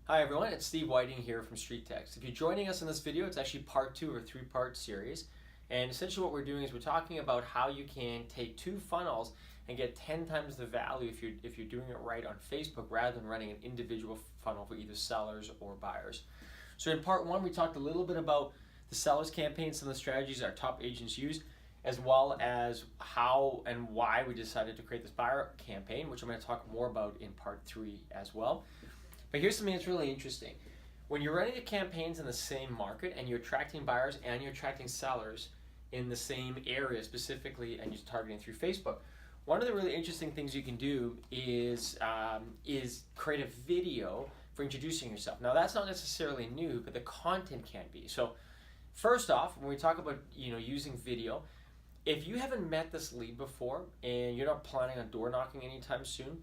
Hi everyone, it's Steve Whiting here from Street Text. If you're joining us in this video, it's actually part 2 of a 3-part series. And essentially what we're doing is we're talking about how you can take 2 funnels and get 10 times the value if you're doing it right on Facebook rather than running an individual funnel for either sellers or buyers. So in part 1, we talked a little bit about the sellers campaigns and the strategies our top agents use, as well as how and why we decided to create this buyer campaign, which I'm going to talk more about in part 3 as well. But here's something that's really interesting. When you're running the campaigns in the same market and you're attracting buyers and you're attracting sellers in the same area specifically and you're targeting through Facebook, one of the really interesting things you can do is create a video for introducing yourself. Now that's not necessarily new, but the content can be. So first off, when we talk about using video, if you haven't met this lead before and you're not planning on door knocking anytime soon,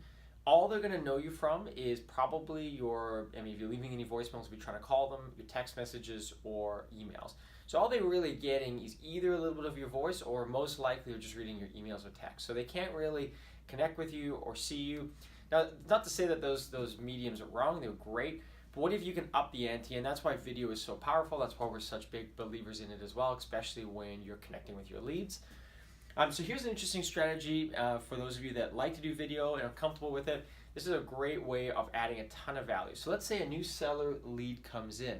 all they're going to know you from is probably if you're leaving any voicemails, if you're trying to call them, your text messages or emails. So all they're really getting is either a little bit of your voice or most likely they're just reading your emails or text. So they can't really connect with you or see you. Now, not to say that those mediums are wrong, they're great, but what if you can up the ante? And that's why video is so powerful. That's why we're such big believers in it as well, especially when you're connecting with your leads. So here's an interesting strategy for those of you that like to do video and are comfortable with it. This is a great way of adding a ton of value. So let's say a new seller lead comes in.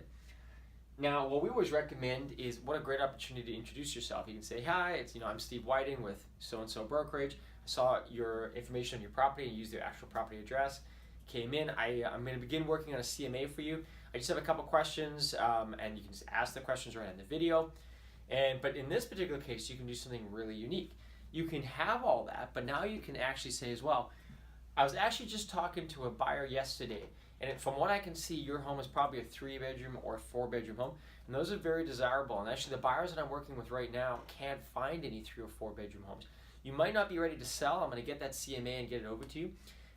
Now, what we always recommend is what a great opportunity to introduce yourself. You can say, hi, I'm Steve Whiting with so-and-so brokerage. I saw your information on your property and used your actual property address. Came in, I'm going to begin working on a CMA for you. I just have a couple questions and you can just ask the questions right in the video. But in this particular case, you can do something really unique. You can have all that, but now you can actually say as well, I was actually just talking to a buyer yesterday, and from what I can see, your home is probably a 3-bedroom or a 4-bedroom home, and those are very desirable. And actually, the buyers that I'm working with right now can't find any 3 or 4-bedroom homes. You might not be ready to sell. I'm going to get that CMA and get it over to you.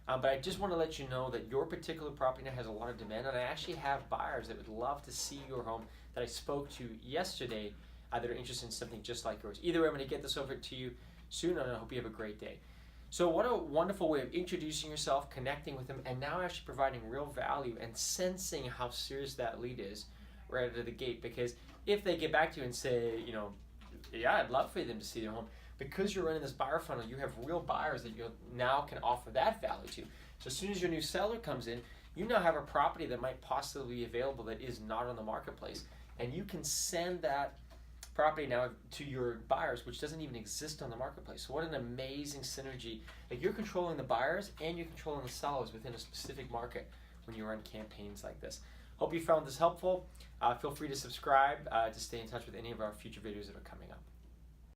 But I just want to let you know that your particular property now has a lot of demand, and I actually have buyers that would love to see your home that I spoke to yesterday that are interested in something just like yours. Either way, I'm going to get this over to you soon, and I hope you have a great day. So what a wonderful way of introducing yourself, connecting with them, and now actually providing real value and sensing how serious that lead is right out of the gate. Because if they get back to you and say, yeah, I'd love for them to see their home, because you're running this buyer funnel, you have real buyers that you now can offer that value to. So as soon as your new seller comes in, you now have a property that might possibly be available that is not on the marketplace. And you can send that property now to your buyers, which doesn't even exist on the marketplace. So what an amazing synergy. Like, you're controlling the buyers and you're controlling the sellers within a specific market when you run campaigns like this. Hope you found this helpful. Feel free to subscribe to stay in touch with any of our future videos that are coming up.